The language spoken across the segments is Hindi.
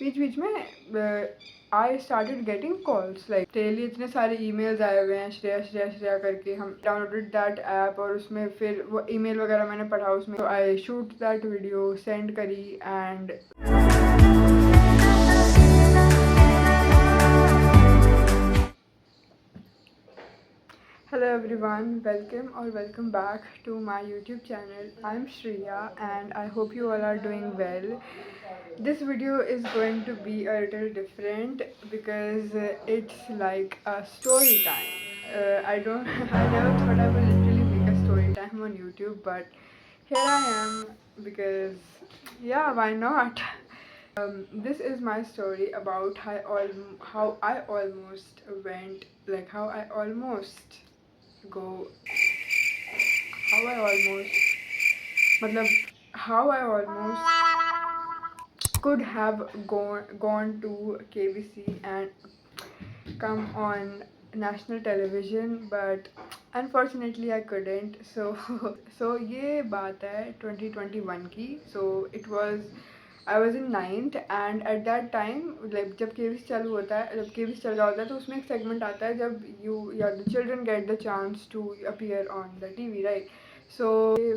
बीच बीच में I started getting calls like तेरे लिए इतने सारे ईमेल्स आए हुए हैं श्रेया श्रेया श्रेया करके। हम डाउनलोडेड दैट ऐप और उसमें फिर वो ईमेल वगैरह मैंने पढ़ा उसमें, तो आई शूट दैट वीडियो, सेंड करी and hello everyone, welcome or welcome back to my YouTube channel. I'm Shreya and I hope you all are doing well. This video is going to be a little different because it's like a story time. I don't I never thought I would literally make a story time on YouTube, but here I am because yeah, why not? This is my story about how I almost went, like how I almost go, how I almost, मतलब how I almost could have gone to KBC and come on national television, but unfortunately I couldn't. So so ये बात है 2021 की. So it was I was in 9th and at that time like जब केबीसी चालू होता है, जब केबीसी चल रहा होता है तो उसमें एक सेगमेंट आता है जब you या the children get the chance to appear on the TV, right? So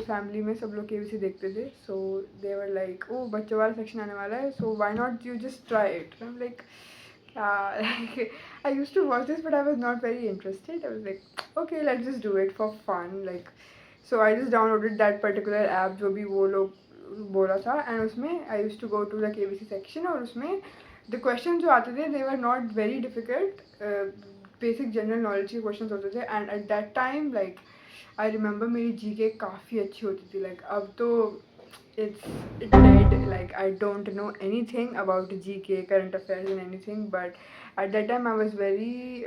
family में सब लोग केबीसी देखते थे. So they were like, oh बच्चों वाला सेक्शन आने वाला है, so why not you just try it? I'm like like, I used to watch this but I was not very interested. I was like, okay, let's just do it for fun. Like, so I just downloaded that particular app जो भी वो लोग बोला था, एंड उसमें I use to go to the KBC section और उसमें द क्वेश्चन जो आते थे they were not very difficult, basic general knowledge के क्वेश्चन होते थे. And at that time like I remember मेरी जीके काफ़ी अच्छी होती थी. लाइक अब तो it's dead, like I don't know anything about GK, current affairs and anything, but at that time I was very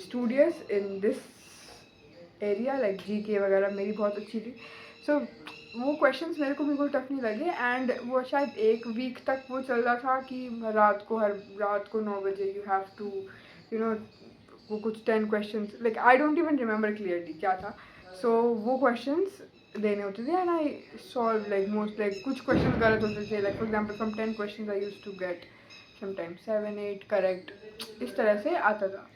studious in this area, like GK वगैरह मेरी बहुत अच्छी थी. So वो क्वेश्चंस मेरे को बिल्कुल टफ नहीं लगे. एंड वो शायद एक वीक तक वो चल रहा था कि रात को 9 बजे you have to you know वो कुछ 10 questions, like I don't even remember clearly क्या था. सो वो क्वेश्चंस देने होते थे and I solve like most, like कुछ क्वेश्चन गलत होते थे. Like for example from 10 question I use to get sometimes 7-8 correct, इस तरह से आता था.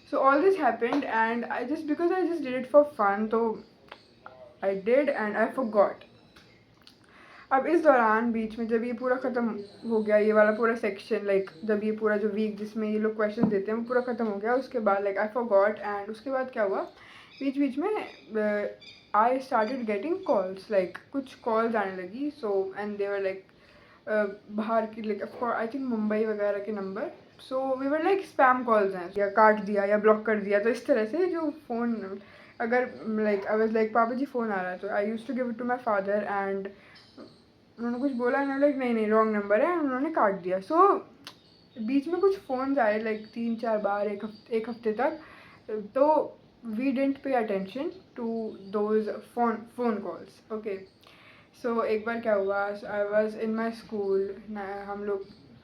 So all this happened and I just did it for fun, तो I did and I forgot. अब इस दौरान बीच में जब ये पूरा ख़त्म हो गया, ये वाला पूरा सेक्शन, लाइक जब ये पूरा जो वीक जिसमें ये लोग क्वेश्चन देते हैं वो पूरा ख़त्म हो गया, उसके बाद लाइक आई फॉरगॉट. एंड उसके बाद क्या हुआ, बीच बीच में I started getting calls, like कुछ कॉल्स आने लगी. So and they were like बाहर की, लाइक आई थिंक मुंबई वगैरह के नंबर. So we were like spam calls हैं, या काट दिया या ब्लॉक कर दिया. तो इस तरह से जो फ़ोन, अगर लाइक आई वाज लाइक पापा जी फ़ोन आ रहा है, तो I use to give it to my father and उन्होंने कुछ बोला एंड लाइक नहीं नहीं रॉन्ग नंबर है, उन्होंने काट दिया. सो बीच में कुछ फ़ोन्स आए लाइक 3-4 बार एक हफ्ते तक. तो we didn't pay attention to those phone calls. Okay. So एक बार क्या हुआ, I was in my school,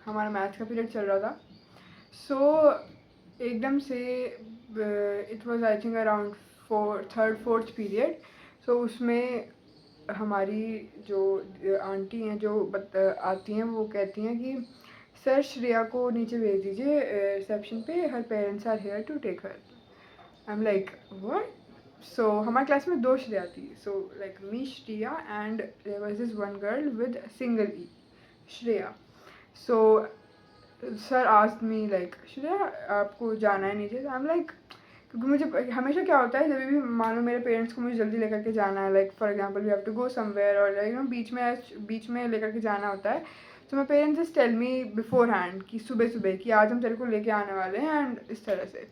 हमारा मैथ्स का पीरियड चल रहा था. सो एकदम से it was I think around 3rd-4th period. So उसमें हमारी जो आंटी हैं जो आती हैं वो कहती हैं कि सर श्रेया को नीचे भेज दीजिए रिसेप्शन पे, her parents are here to take her. I am like what. So हमारी क्लास में 2 श्रेया थी. So like me Shreya and there was this one girl with single E, Shreya. So sir asked me like Shreya आपको जाना है नीचे. आई एम लाइक, क्योंकि मुझे हमेशा क्या होता है जब भी मान लो मेरे पेरेंट्स को मुझे जल्दी लेकर के जाना है, like for example we have to go somewhere और यू नो बीच में लेकर के जाना होता है, तो my parents just tell me beforehand कि सुबह सुबह कि आज हम तेरे को लेके आने वाले हैं एंड इस तरह से.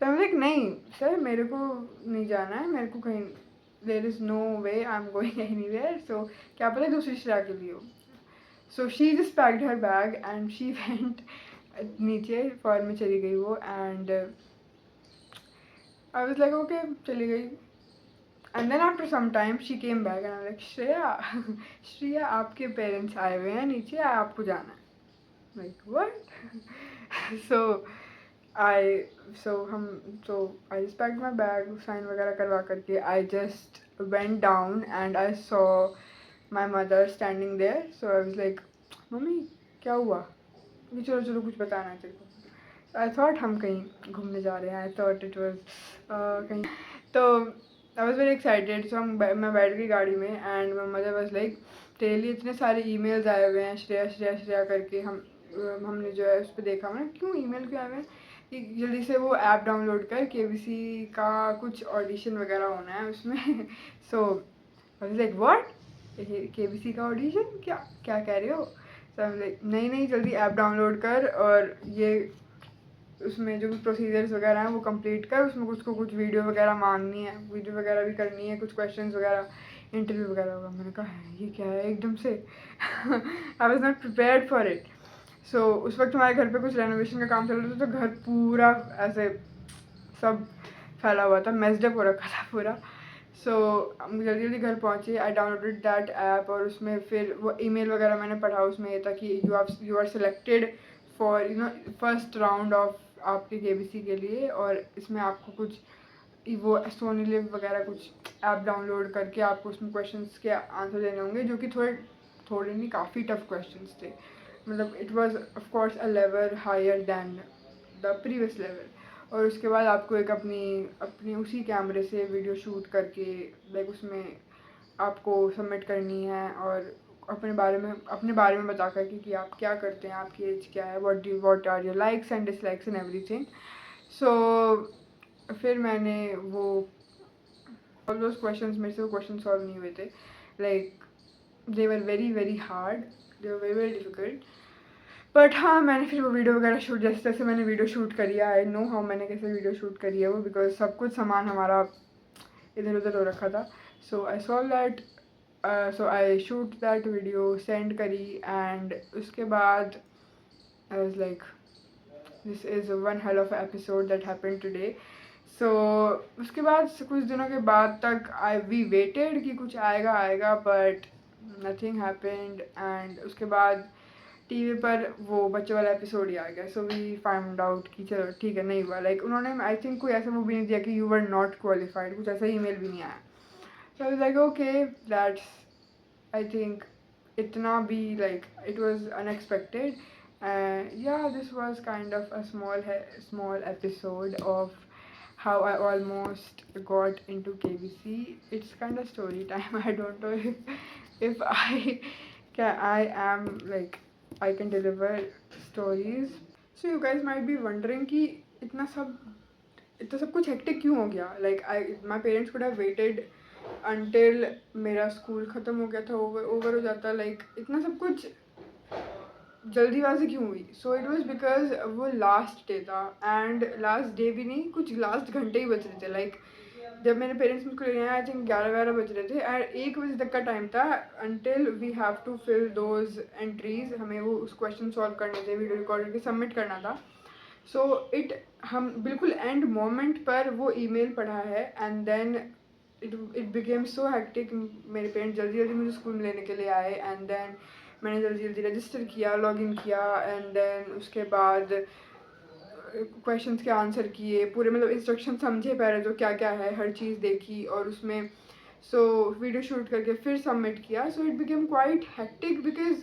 तो मैं लाइक नहीं सर मेरे को नहीं जाना है, मेरे को कहीं there is no way I am going anywhere. So क्या पता दूसरी श्रेया के लिए हो. So she just packed her bag and she went नीचे फॉर में चली गई वो. And I was like, okay, चली गई. And then after some time she came back and I was like, Shreya आपके पेरेंट्स आए हुए हैं नीचे, आपको जाना है. Like what? so I just packed my bag, sign वगैरह करवा करके I just went down and I saw my mother standing there. So I was like, mummy क्या हुआ? कि चलो चलो कुछ बताना है तेरे को। आई थॉट हम कहीं घूमने जा रहे हैं, आई थॉट इट वॉज कहीं, तो आई वॉज वेरी एक्साइटेड। सो मैं बैठ गई गाड़ी में and my mother was like तेरे लिए इतने सारे ईमेल्स आए हुए हैं श्रेया श्रेया श्रेया करके। हमने जो है उस पर देखा, मैंने क्यों ईमेल क्यों आए हुए हैं कि जल्दी से वो ऐप डाउनलोड कर, केबीसी का कुछ ऑडिशन वगैरह होना है उसमें। So I was like what, KBC का ऑडिशन, क्या क्या कह रहे हो? सो आई वाज लाइक नहीं नहीं जल्दी ऐप डाउनलोड कर और ये उसमें जो भी प्रोसीजर्स वगैरह हैं वो कंप्लीट कर, उसमें कुछ वीडियो वगैरह मांगनी है, वीडियो वगैरह भी करनी है, कुछ क्वेश्चंस वगैरह, इंटरव्यू वगैरह होगा। मैंने कहा ये क्या है एकदम से। I was not prepared for it. So उस वक्त हमारे घर पे कुछ रेनोवेशन का काम चल रहा था, तो घर पूरा ऐसे सब फैला हुआ था, मेस्ड अप हो रखा था पूरा। सो हम जल्दी जल्दी घर पहुँचे, आई डाउनलोडेड दैट ऐप और उसमें फिर वो ईमेल वगैरह मैंने पढ़ा। उसमें ये था कि you are selected for you know first round of आपके केबीसी के लिए, और इसमें आपको कुछ वो सोनी लिव वगैरह कुछ ऐप डाउनलोड करके आपको उसमें क्वेश्चंस के आंसर देने होंगे, जो कि थोड़े थोड़े नहीं काफ़ी टफ क्वेश्चंस थे। मतलब it was of course a level higher than the previous level. और उसके बाद आपको एक अपनी अपनी उसी कैमरे से वीडियो शूट करके लाइक उसमें आपको सबमिट करनी है, और अपने बारे में बता करके कि आप क्या करते हैं, आपकी एज क्या है, what are your likes and dislikes and everything. So फिर मैंने वो ऑल दोज क्वेश्चंस, मेरे से वो क्वेश्चन सॉल्व नहीं हुए थे, like they were very very hard, they were very very difficult. But हाँ, मैंने फिर वो वीडियो वगैरह शूट, जैसे जैसे मैंने वीडियो शूट करी है, आई नो हाउ मैंने कैसे वीडियो शूट करी है वो, बिकॉज सब कुछ सामान हमारा इधर उधर हो रखा था। So I solve that, so I shoot that video, send करी, एंड उसके बाद I was like this is one hell of episode that happened today. So उसके बाद कुछ दिनों के बाद तक वी वेटेड कि कुछ आएगा आएगा, बट नथिंग हैपेंड। एंड उसके बाद टीवी पर वो बच्चे वाला एपिसोड ही आ गया। सो वी फाइंड आउट कि चलो ठीक है, नहीं हुआ। लाइक उन्होंने आई थिंक कोई ऐसा वो भी नहीं दिया कि यू वर नॉट क्वालिफाइड, कुछ ऐसा ईमेल भी नहीं आया। So I was like okay that's, I think इतना भी like it was unexpected. Yeah, this was kind of a small episode of how I almost got into KBC. It's kind of story time. I don't know if I am like I can deliver stories. So you guys might be wondering कि इतना सब कुछ हेक्टिक क्यों हो गया। Like my parents could have waited until मेरा स्कूल ख़त्म हो गया था, ओवर हो जाता। लाइक इतना सब कुछ जल्दीबाजी क्यों हुई? सो इट वॉज बिकॉज वो लास्ट डे था, एंड लास्ट डे भी नहीं, कुछ लास्ट घंटे ही बच रहे थे। लाइक जब मेरे पेरेंट्स मुझको लेने आए, आई थिंक 11 बज रहे थे, एंड 1 बजे तक का टाइम था until we have to fill those entries. हमें वो उस क्वेश्चन सॉल्व करने थे, वीडियो रिकॉर्ड करके सबमिट करना था। सो हम बिल्कुल एंड मोमेंट पर वो ईमेल पढ़ा है, and then it became so hectic. मेरे पेरेंट्स जल्दी जल्दी मुझे स्कूल में लेने के लिए आए, एंड देन मैंने जल्दी जल्दी रजिस्टर किया, लॉगिन किया, एंड देन उसके बाद क्वेश्चंस के आंसर किए, पूरे मतलब इंस्ट्रक्शन समझे पहले जो क्या क्या है, हर चीज़ देखी, और उसमें वीडियो शूट करके फिर सबमिट किया। So it became quite hectic because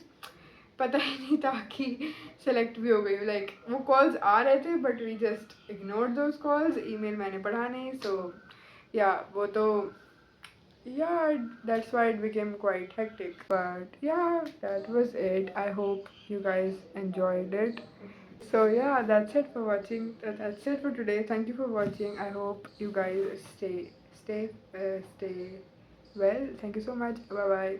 पता ही नहीं था कि सेलेक्ट भी हो गई। लाइक वो कॉल्स आ रहे थे but we just ignore those calls, email मैंने पढ़ा नहीं। सो या वो तो yeah, that's why it became quite hectic. But yeah, that was it. I hope you guys enjoyed it. So yeah, that's it for watching. That's it for today. Thank you for watching. I hope you guys stay well. Thank you so much. Bye bye.